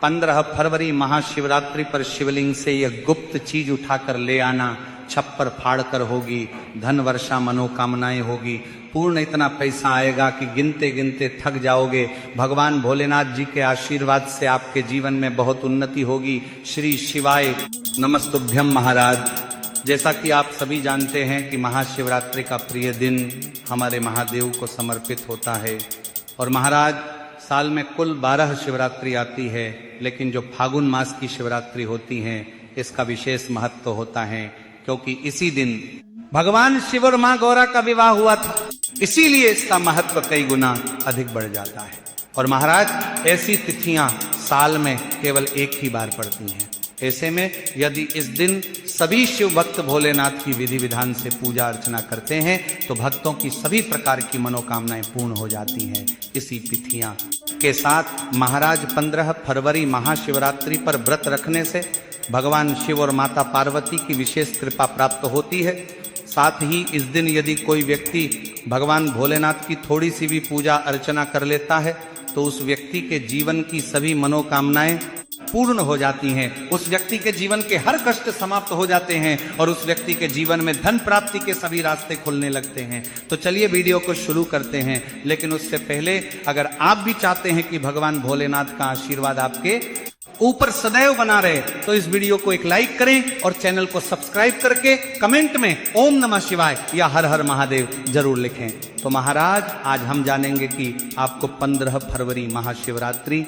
15 फरवरी महाशिवरात्रि पर शिवलिंग से यह गुप्त चीज उठाकर ले आना, छप्पर फाड़ कर होगी, धन वर्षा मनोकामनाएं होगी, पूर्ण इतना पैसा आएगा कि गिनते गिनते थक जाओगे। भगवान भोलेनाथ जी के आशीर्वाद से आपके जीवन में बहुत उन्नति होगी। श्री शिवाय नमस्तुभ्यम महाराज। जैसा कि आप सभी जानते हैं कि महाशिवरात्रि का प्रिय दिन हमारे महादेव को समर्पित होता है। और महाराज, साल में कुल 12 शिवरात्रि आती है, लेकिन जो फागुन मास की शिवरात्रि होती हैं इसका विशेष महत्व होता है, क्योंकि इसी दिन भगवान शिव और मां गौरा का विवाह हुआ था। इसीलिए इसका महत्व कई गुना अधिक बढ़ जाता है। और महाराज, ऐसी तिथियां साल में केवल एक ही बार पड़ती हैं। ऐसे में यदि इस दिन सभी शिव भक्त भोलेनाथ की विधि विधान से पूजा अर्चना करते हैं तो भक्तों की सभी प्रकार की मनोकामनाएं पूर्ण हो जाती हैं। इसी तिथियां के साथ महाराज 15 फरवरी महाशिवरात्रि पर व्रत रखने से भगवान शिव और माता पार्वती की विशेष कृपा प्राप्त होती है। साथ ही इस दिन यदि कोई व्यक्ति भगवान भोलेनाथ की थोड़ी सी भी पूजा अर्चना कर लेता है तो उस व्यक्ति के जीवन की सभी मनोकामनाएं पूर्ण हो जाती हैं। उस व्यक्ति के जीवन के हर कष्ट समाप्त हो जाते हैं और उस व्यक्ति के जीवन में धन प्राप्ति के सभी रास्ते खुलने लगते हैं। तो चलिए वीडियो को शुरू करते हैं। लेकिन उससे पहले अगर आप भी चाहते हैं कि भगवान भोलेनाथ का आशीर्वाद आपके ऊपर सदैव बना रहे तो इस वीडियो को एक लाइक करें और चैनल को सब्सक्राइब करके कमेंट में ओम नमः शिवाय या हर हर महादेव जरूर लिखें। तो महाराज, आज हम जानेंगे कि आपको 15 फरवरी महाशिवरात्रि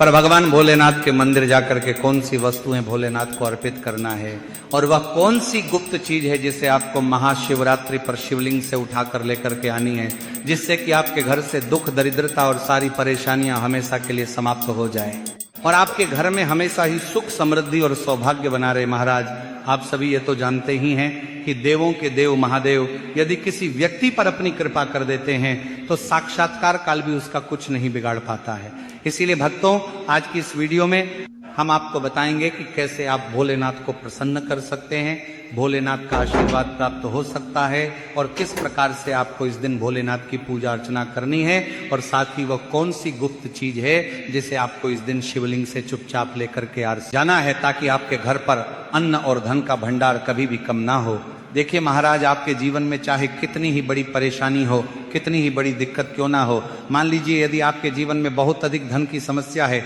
पर भगवान भोलेनाथ के मंदिर जाकर के कौन सी वस्तुएं भोलेनाथ को अर्पित करना है और वह कौन सी गुप्त चीज है जिसे आपको महाशिवरात्रि पर शिवलिंग से उठाकर लेकर के आनी है, जिससे कि आपके घर से दुख दरिद्रता और सारी परेशानियां हमेशा के लिए समाप्त हो जाए और आपके घर में हमेशा ही सुख समृद्धि और सौभाग्य बना रहे। महाराज, आप सभी ये तो जानते ही हैं कि देवों के देव महादेव यदि किसी व्यक्ति पर अपनी कृपा कर देते हैं तो साक्षात्कार काल भी उसका कुछ नहीं बिगाड़ पाता है। इसीलिए भक्तों, आज की इस वीडियो में हम आपको बताएंगे कि कैसे आप भोलेनाथ को प्रसन्न कर सकते हैं, भोलेनाथ का आशीर्वाद प्राप्त हो सकता है और किस प्रकार से आपको इस दिन भोलेनाथ की पूजा अर्चना करनी है और साथ ही वह कौन सी गुप्त चीज है जिसे आपको इस दिन शिवलिंग से चुपचाप लेकर के जाना है, ताकि आपके घर पर अन्न और धन का भंडार कभी भी कम ना हो। देखिए महाराज, आपके जीवन में चाहे कितनी ही बड़ी परेशानी हो, कितनी ही बड़ी दिक्कत क्यों ना हो, मान लीजिए यदि आपके जीवन में बहुत अधिक धन की समस्या है,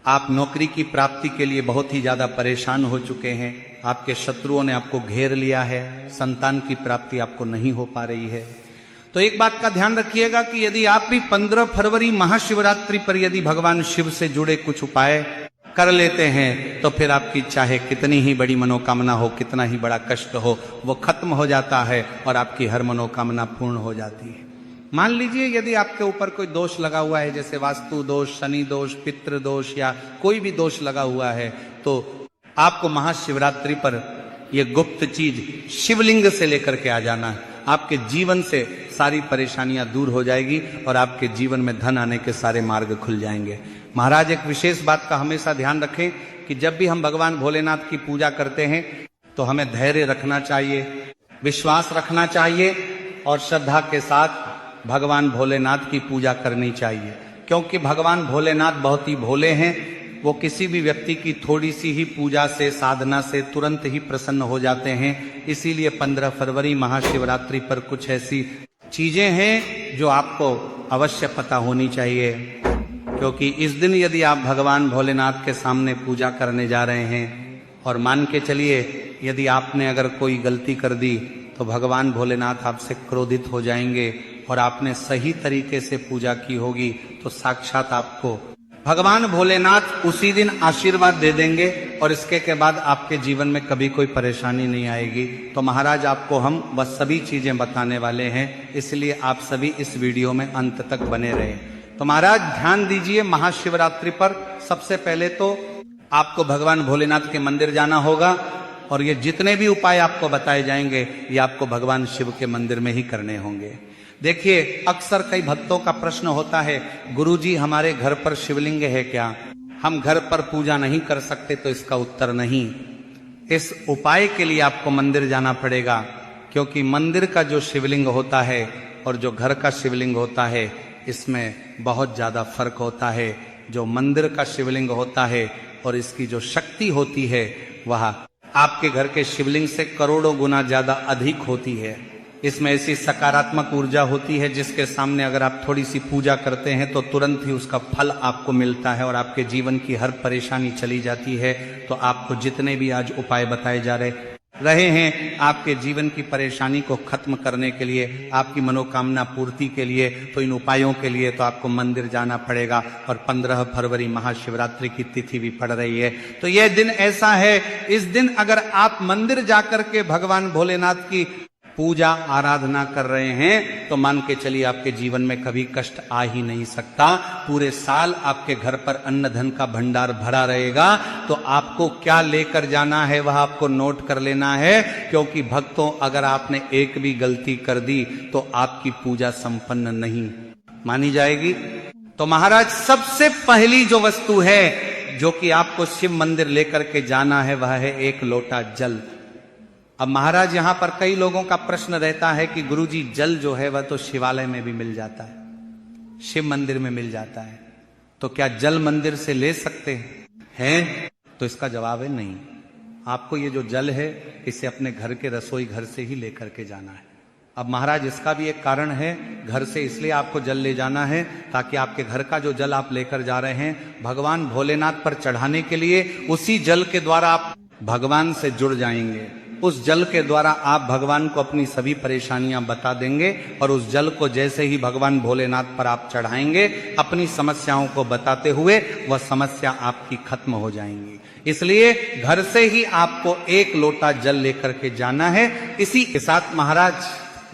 आप नौकरी की प्राप्ति के लिए बहुत ही ज्यादा परेशान हो चुके हैं, आपके शत्रुओं ने आपको घेर लिया है, संतान की प्राप्ति आपको नहीं हो पा रही है, तो एक बात का ध्यान रखिएगा कि यदि आप भी 15 फरवरी महाशिवरात्रि पर यदि भगवान शिव से जुड़े कुछ उपाय कर लेते हैं तो फिर आपकी चाहे कितनी ही बड़ी मनोकामना हो, कितना ही बड़ा कष्ट हो, वो खत्म हो जाता है और आपकी हर मनोकामना पूर्ण हो जाती है। मान लीजिए यदि आपके ऊपर कोई दोष लगा हुआ है, जैसे वास्तु दोष, शनि दोष, पितृ दोष या कोई भी दोष लगा हुआ है, तो आपको महाशिवरात्रि पर यह गुप्त चीज शिवलिंग से लेकर के आ जाना है। आपके जीवन से सारी परेशानियां दूर हो जाएगी और आपके जीवन में धन आने के सारे मार्ग खुल जाएंगे। महाराज, एक विशेष बात का हमेशा ध्यान रखें कि जब भी हम भगवान भोलेनाथ की पूजा करते हैं तो हमें धैर्य रखना चाहिए, विश्वास रखना चाहिए और श्रद्धा के साथ भगवान भोलेनाथ की पूजा करनी चाहिए, क्योंकि भगवान भोलेनाथ बहुत ही भोले हैं। वो किसी भी व्यक्ति की थोड़ी सी ही पूजा से, साधना से तुरंत ही प्रसन्न हो जाते हैं। इसीलिए 15 फरवरी महाशिवरात्रि पर कुछ ऐसी चीजें हैं जो आपको अवश्य पता होनी चाहिए, क्योंकि इस दिन यदि आप भगवान भोलेनाथ के सामने पूजा करने जा रहे हैं और मान के चलिए यदि आपने अगर कोई गलती कर दी तो भगवान भोलेनाथ आपसे क्रोधित हो जाएंगे और आपने सही तरीके से पूजा की होगी तो साक्षात आपको भगवान भोलेनाथ उसी दिन आशीर्वाद दे देंगे और इसके के बाद आपके जीवन में कभी कोई परेशानी नहीं आएगी। तो महाराज, आपको हम वह सभी चीजें बताने वाले हैं, इसलिए आप सभी इस वीडियो में अंत तक बने रहे। तो महाराज ध्यान दीजिए, महाशिवरात्रि पर सबसे पहले तो आपको भगवान भोलेनाथ के मंदिर जाना होगा और ये जितने भी उपाय आपको बताए जाएंगे ये आपको भगवान शिव के मंदिर में ही करने होंगे। देखिए, अक्सर कई भक्तों का प्रश्न होता है, गुरुजी हमारे घर पर शिवलिंग है क्या, हम घर पर पूजा नहीं कर सकते? तो इसका उत्तर नहीं। इस उपाय के लिए आपको मंदिर जाना पड़ेगा, क्योंकि मंदिर का जो शिवलिंग होता है और जो घर का शिवलिंग होता है इसमें बहुत ज्यादा फर्क होता है। जो मंदिर का शिवलिंग होता है और इसकी जो शक्ति होती है वह आपके घर के शिवलिंग से करोड़ों गुना ज्यादा अधिक होती है। इसमें ऐसी सकारात्मक ऊर्जा होती है जिसके सामने अगर आप थोड़ी सी पूजा करते हैं तो तुरंत ही उसका फल आपको मिलता है और आपके जीवन की हर परेशानी चली जाती है। तो आपको जितने भी आज उपाय बताए जा रहे हैं आपके जीवन की परेशानी को खत्म करने के लिए, आपकी मनोकामना पूर्ति के लिए, तो इन उपायों के लिए तो आपको मंदिर जाना पड़ेगा। और 15 फरवरी महाशिवरात्रि की तिथि भी पड़ रही है। तो यह दिन ऐसा है, इस दिन अगर आप मंदिर जाकर के भगवान भोलेनाथ की पूजा आराधना कर रहे हैं तो मान के चलिए आपके जीवन में कभी कष्ट आ ही नहीं सकता। पूरे साल आपके घर पर अन्न धन का भंडार भरा रहेगा। तो आपको क्या लेकर जाना है वह आपको नोट कर लेना है, क्योंकि भक्तों अगर आपने एक भी गलती कर दी तो आपकी पूजा संपन्न नहीं मानी जाएगी। तो महाराज सबसे पहली जो वस्तु है जो कि आपको शिव मंदिर लेकर के जाना है वह है एक लोटा जल। अब महाराज यहां पर कई लोगों का प्रश्न रहता है कि गुरुजी जल जो है वह तो शिवालय में भी मिल जाता है, शिव मंदिर में मिल जाता है, तो क्या जल मंदिर से ले सकते हैं? तो इसका जवाब है नहीं। आपको ये जो जल है इसे अपने घर के रसोई घर से ही लेकर के जाना है। अब महाराज इसका भी एक कारण है, घर से इसलिए आपको जल ले जाना है ताकि आपके घर का जो जल आप लेकर जा रहे हैं भगवान भोलेनाथ पर चढ़ाने के लिए, उसी जल के द्वारा आप भगवान से जुड़ जाएंगे। उस जल के द्वारा आप भगवान को अपनी सभी परेशानियां बता देंगे और उस जल को जैसे ही भगवान भोलेनाथ पर आप चढ़ाएंगे अपनी समस्याओं को बताते हुए वह समस्या आपकी खत्म हो जाएंगी। इसलिए घर से ही आपको एक लोटा जल लेकर के जाना है। इसी के साथ महाराज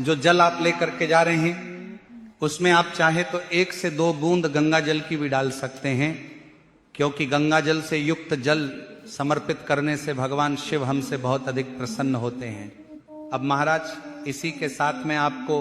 जो जल आप लेकर के जा रहे हैं उसमें आप चाहे तो 1 से 2 बूंद गंगा जल की भी डाल सकते हैं, क्योंकि गंगा जल से युक्त जल समर्पित करने से भगवान शिव हमसे बहुत अधिक प्रसन्न होते हैं। अब महाराज इसी के साथ में आपको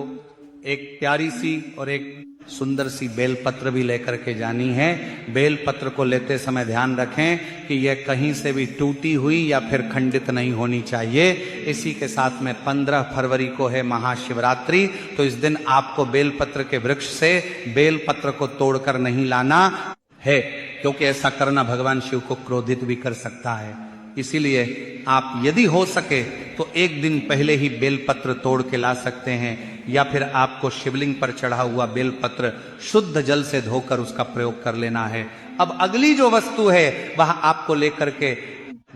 एक प्यारी सी और एक सुंदर सी बेलपत्र भी लेकर के जानी है। बेलपत्र को लेते समय ध्यान रखें कि यह कहीं से भी टूटी हुई या फिर खंडित नहीं होनी चाहिए। इसी के साथ में 15 फरवरी को है महाशिवरात्रि, तो इस दिन आपको बेलपत्र के वृक्ष से बेलपत्र को तोड़कर नहीं लाना है, क्योंकि ऐसा करना भगवान शिव को क्रोधित भी कर सकता है। इसीलिए आप यदि हो सके तो एक दिन पहले ही बेलपत्र तोड़ के ला सकते हैं, या फिर आपको शिवलिंग पर चढ़ा हुआ बेलपत्र शुद्ध जल से धोकर उसका प्रयोग कर लेना है। अब अगली जो वस्तु है वह आपको लेकर के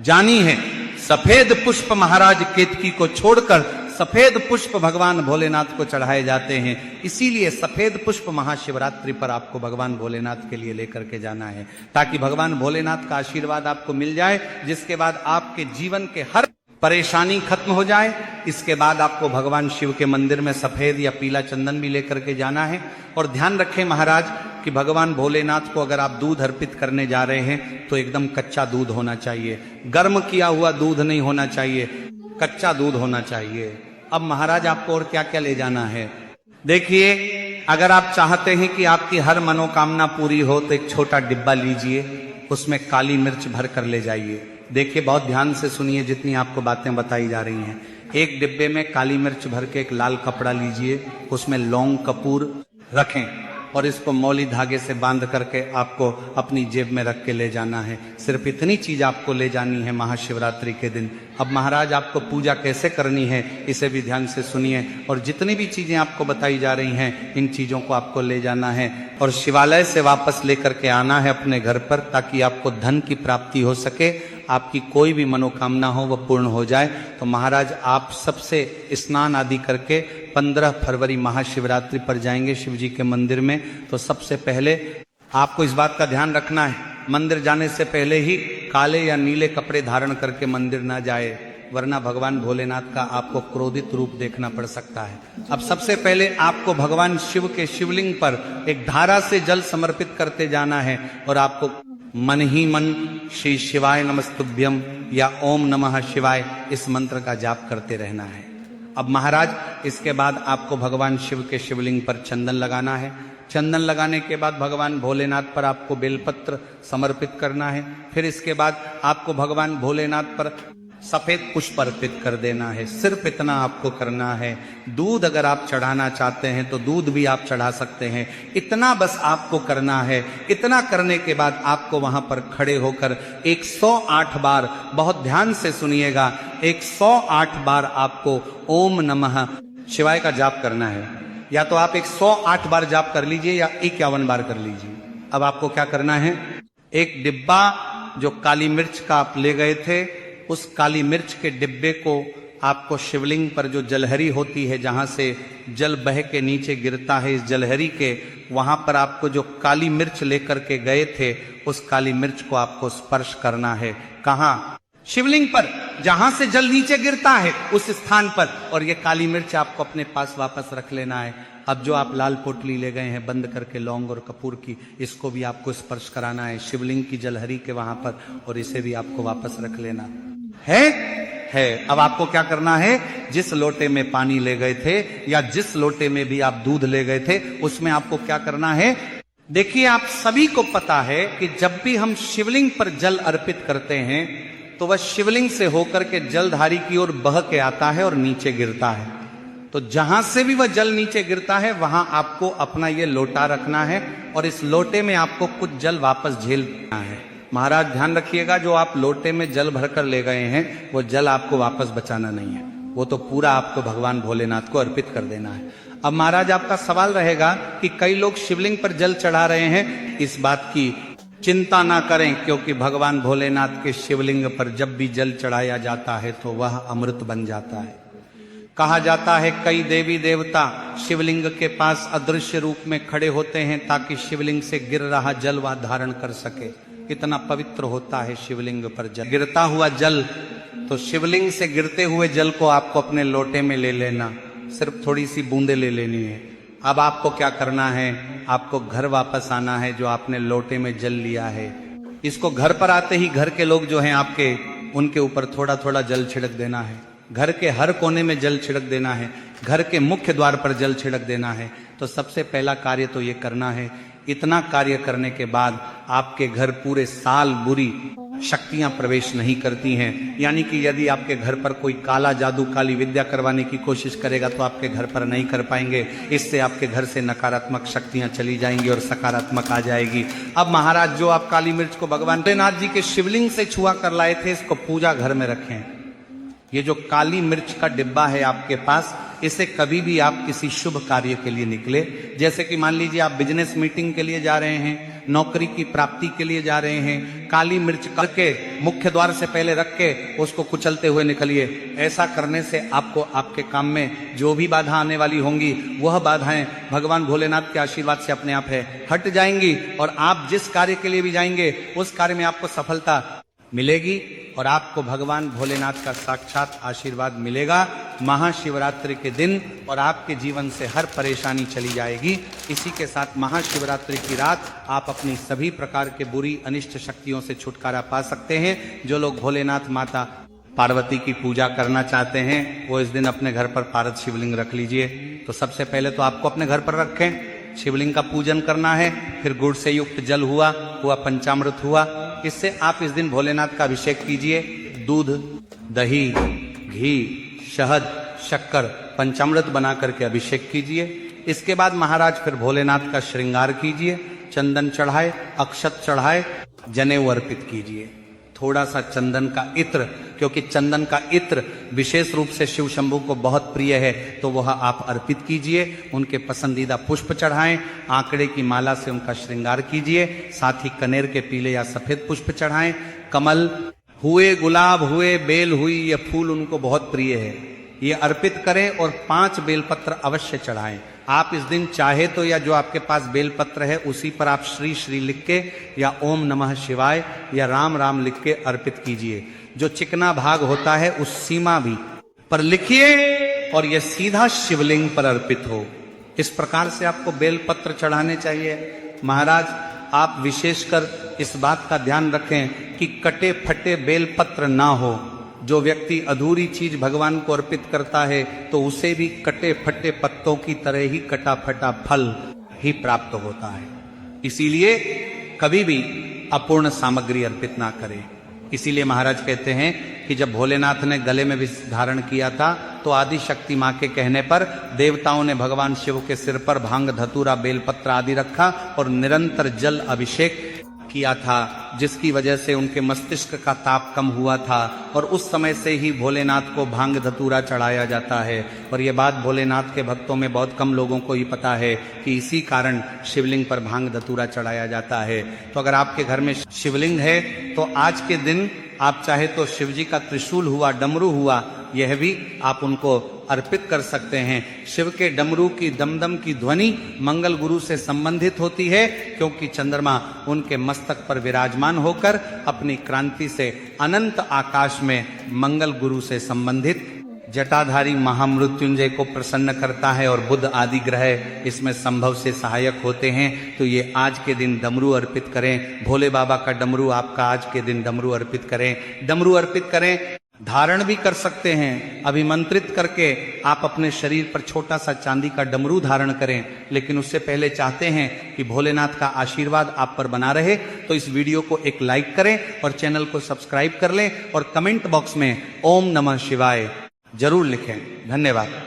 जानी है। सफेद पुष्प महाराज केतकी को छोड़कर सफेद पुष्प भगवान भोलेनाथ को चढ़ाए जाते हैं। इसीलिए सफेद पुष्प महाशिवरात्रि पर आपको भगवान भोलेनाथ के लिए लेकर के जाना है, ताकि भगवान भोलेनाथ का आशीर्वाद आपको मिल जाए, जिसके बाद आपके जीवन के हर परेशानी खत्म हो जाए। इसके बाद आपको भगवान शिव के मंदिर में सफेद या पीला चंदन भी लेकर के जाना है। और ध्यान रखें महाराज कि भगवान भोलेनाथ को अगर आप दूध अर्पित करने जा रहे हैं तो एकदम कच्चा दूध होना चाहिए, गर्म किया हुआ दूध नहीं होना चाहिए, कच्चा दूध होना चाहिए। अब महाराज आपको और क्या क्या ले जाना है देखिए। अगर आप चाहते हैं कि आपकी हर मनोकामना पूरी हो तो एक छोटा डिब्बा लीजिए, उसमें काली मिर्च भर कर ले जाइए। देखिए बहुत ध्यान से सुनिए जितनी आपको बातें बताई जा रही हैं। एक डिब्बे में काली मिर्च भर के एक लाल कपड़ा लीजिए, उसमें लौंग कपूर रखें और इसको मौली धागे से बांध करके आपको अपनी जेब में रख के ले जाना है। सिर्फ इतनी चीज आपको ले जानी है महाशिवरात्रि के दिन। अब महाराज आपको पूजा कैसे करनी है इसे भी ध्यान से सुनिए, और जितनी भी चीजें आपको बताई जा रही हैं इन चीजों को आपको ले जाना है और शिवालय से वापस लेकर के आना है अपने घर पर, ताकि आपको धन की प्राप्ति हो सके, आपकी कोई भी मनोकामना हो वह पूर्ण हो जाए। तो महाराज आप सबसे स्नान आदि करके 15 फरवरी महाशिवरात्रि पर जाएंगे शिव जी के मंदिर में। तो सबसे पहले आपको इस बात का ध्यान रखना है, मंदिर जाने से पहले ही काले या नीले कपड़े धारण करके मंदिर ना जाए, वरना भगवान भोलेनाथ का आपको क्रोधित रूप देखना पड़ सकता है। अब सबसे पहले आपको भगवान शिव के शिवलिंग पर एक धारा से जल समर्पित करते जाना है और आपको मन ही मन श्री शिवाय नमस्तुभ्यम या ओम नमः शिवाय इस मंत्र का जाप करते रहना है। अब महाराज इसके बाद आपको भगवान शिव के शिवलिंग पर चंदन लगाना है। चंदन लगाने के बाद भगवान भोलेनाथ पर आपको बेलपत्र समर्पित करना है। फिर इसके बाद आपको भगवान भोलेनाथ पर सफेद पुष्प अर्पित कर देना है, सिर्फ इतना आपको करना है। दूध अगर आप चढ़ाना चाहते हैं तो दूध भी आप चढ़ा सकते हैं, इतना बस आपको करना है। इतना करने के बाद आपको वहां पर खड़े होकर 108 बार, बहुत ध्यान से सुनिएगा, 108 बार आपको ओम नमः शिवाय का जाप करना है। या तो आप 108 बार जाप कर लीजिए या 51 बार कर लीजिए। अब आपको क्या करना है, एक डिब्बा जो काली मिर्च का आप ले गए थे, उस काली मिर्च के डिब्बे को आपको शिवलिंग पर जो जलहरी होती है, जहां से जल बह के नीचे गिरता है, इस जलहरी के वहां पर आपको जो काली मिर्च लेकर के गए थे, उस काली मिर्च को आपको स्पर्श करना है। कहां? शिवलिंग पर, जहां से जल नीचे गिरता है उस स्थान पर। और ये काली मिर्च आपको अपने पास वापस रख लेना है। अब जो आप लाल पोटली ले गए हैं बंद करके लौंग और कपूर की, इसको भी आपको स्पर्श कराना है शिवलिंग की जलहरी के वहां पर, और इसे भी आपको वापस रख लेना है। अब आपको क्या करना है, जिस लोटे में पानी ले गए थे या जिस लोटे में भी आप दूध ले गए थे, उसमें आपको क्या करना है। देखिए, आप सभी को पता है कि जब भी हम शिवलिंग पर जल अर्पित करते हैं तो वह शिवलिंग से होकर के जलधारी की ओर बह के आता है और नीचे गिरता है। तो जहां से भी वह जल नीचे गिरता है वहां आपको अपना ये लोटा रखना है और इस लोटे में आपको कुछ जल वापस झेलना है। महाराज ध्यान रखिएगा, जो आप लोटे में जल भरकर ले गए हैं वो जल आपको वापस बचाना नहीं है, वो तो पूरा आपको भगवान भोलेनाथ को अर्पित कर देना है। अब महाराज आपका सवाल रहेगा कि कई लोग शिवलिंग पर जल चढ़ा रहे हैं, इस बात की चिंता ना करें, क्योंकि भगवान भोलेनाथ के शिवलिंग पर जब भी जल चढ़ाया जाता है तो वह अमृत बन जाता है। कहा जाता है कई देवी देवता शिवलिंग के पास अदृश्य रूप में खड़े होते हैं ताकि शिवलिंग से गिर रहा जल वह धारण कर सके। इतना पवित्र होता है शिवलिंग पर जल, गिरता हुआ जल। तो शिवलिंग से गिरते हुए जल को आपको अपने लोटे में ले लेना, सिर्फ थोड़ी सी बूंदे ले लेनी है। अब आपको क्या करना है, आपको घर वापस आना है जो आपने लोटे में जल लिया है। इसको घर पर आते ही घर के लोग जो हैं आपके, उनके ऊपर थोड़ा थोड़ा जल छिड़क देना है। घर के हर कोने में जल छिड़क देना है, घर के मुख्य द्वार पर जल छिड़क देना है। तो सबसे पहला कार्य तो ये करना है। इतना कार्य करने के बाद आपके घर पूरे साल बुरी शक्तियां प्रवेश नहीं करती हैं। यानी कि यदि आपके घर पर कोई काला जादू, काली विद्या करवाने की कोशिश करेगा तो आपके घर पर नहीं कर पाएंगे। इससे आपके घर से नकारात्मक शक्तियां चली जाएंगी और सकारात्मक आ जाएगी। अब महाराज, जो आप काली मिर्च को भगवान भोलेनाथ जी के शिवलिंग से छुआ कर लाए थे, इसको पूजा घर में रखें। ये जो काली मिर्च का डिब्बा है आपके पास, इसे कभी भी आप किसी शुभ कार्य के लिए निकले, जैसे कि मान लीजिए आप बिजनेस मीटिंग के लिए जा रहे हैं, नौकरी की प्राप्ति के लिए जा रहे हैं, काली मिर्च करके मुख्य द्वार से पहले रख के उसको कुचलते हुए निकलिए। ऐसा करने से आपको आपके काम में जो भी बाधा आने वाली होंगी वह बाधाएं भगवान भोलेनाथ के आशीर्वाद से अपने आप है हट जाएंगी, और आप जिस कार्य के लिए भी जाएंगे उस कार्य में आपको सफलता मिलेगी और आपको भगवान भोलेनाथ का साक्षात आशीर्वाद मिलेगा महाशिवरात्रि के दिन, और आपके जीवन से हर परेशानी चली जाएगी। इसी के साथ महाशिवरात्रि की रात आप अपनी सभी प्रकार के बुरी अनिष्ट शक्तियों से छुटकारा पा सकते हैं। जो लोग भोलेनाथ माता पार्वती की पूजा करना चाहते हैं वो इस दिन अपने घर पर पारद शिवलिंग रख लीजिए। तो सबसे पहले तो आपको अपने घर पर रखें, शिवलिंग का पूजन करना है, फिर गुड़ से युक्त जल हुआ पंचामृत हुआ, इससे आप इस दिन भोलेनाथ का अभिषेक कीजिए। दूध, दही, घी, शहद, शक्कर, पंचामृत बना करके अभिषेक कीजिए। इसके बाद महाराज फिर भोलेनाथ का श्रृंगार कीजिए, चंदन चढ़ाए, अक्षत चढ़ाए, जनेऊ अर्पित कीजिए। थोड़ा सा चंदन का इत्र, क्योंकि चंदन का इत्र विशेष रूप से शिव शंभू को बहुत प्रिय है, तो वह आप अर्पित कीजिए। उनके पसंदीदा पुष्प चढ़ाएं, आंकड़े की माला से उनका श्रृंगार कीजिए। साथ ही कनेर के पीले या सफेद पुष्प चढ़ाएं। कमल हुए, गुलाब हुए, बेल हुई, ये फूल उनको बहुत प्रिय है, ये अर्पित करें। और 5 बेलपत्र अवश्य चढ़ाएं। आप इस दिन चाहे तो या जो आपके पास बेलपत्र है उसी पर आप श्री श्री लिख के या ओम नमः शिवाय या राम राम लिख के अर्पित कीजिए। जो चिकना भाग होता है उस सीमा भी पर लिखिए और यह सीधा शिवलिंग पर अर्पित हो। इस प्रकार से आपको बेलपत्र चढ़ाने चाहिए। महाराज, आप विशेषकर इस बात का ध्यान रखें कि कटे फटे बेलपत्र ना हो। जो व्यक्ति अधूरी चीज भगवान को अर्पित करता है तो उसे भी कटे फटे पत्तों की तरह ही कटा फटा फल ही प्राप्त होता है। इसीलिए कभी भी अपूर्ण सामग्री अर्पित ना करें। इसीलिए महाराज कहते हैं कि जब भोलेनाथ ने गले में विष धारण किया था तो आदि शक्ति मां के कहने पर देवताओं ने भगवान शिव के सिर पर भांग, धतूरा, बेलपत्र आदि रखा और निरंतर जल अभिषेक किया था, जिसकी वजह से उनके मस्तिष्क का ताप कम हुआ था। और उस समय से ही भोलेनाथ को भांग धतूरा चढ़ाया जाता है। और ये बात भोलेनाथ के भक्तों में बहुत कम लोगों को ही पता है कि इसी कारण शिवलिंग पर भांग धतूरा चढ़ाया जाता है। तो अगर आपके घर में शिवलिंग है तो आज के दिन आप चाहे तो शिव जी का त्रिशूल हुआ, डमरू हुआ, यह भी आप उनको अर्पित कर सकते हैं। शिव के डमरू की दमदम की ध्वनि मंगल गुरु से संबंधित होती है, क्योंकि चंद्रमा उनके मस्तक पर विराजमान होकर अपनी क्रांति से अनंत आकाश में मंगल गुरु से संबंधित जटाधारी महामृत्युंजय को प्रसन्न करता है और बुध आदि ग्रह इसमें संभव से सहायक होते हैं। तो ये आज के दिन डमरू अर्पित करें, भोले बाबा का डमरू आपका आज के दिन डमरू अर्पित करें, डमरू अर्पित करें। धारण भी कर सकते हैं, अभिमंत्रित करके आप अपने शरीर पर छोटा सा चांदी का डमरू धारण करें। लेकिन उससे पहले चाहते हैं कि भोलेनाथ का आशीर्वाद आप पर बना रहे, तो इस वीडियो को एक लाइक करें और चैनल को सब्सक्राइब कर लें और कमेंट बॉक्स में ओम नमः शिवाय जरूर लिखें। धन्यवाद।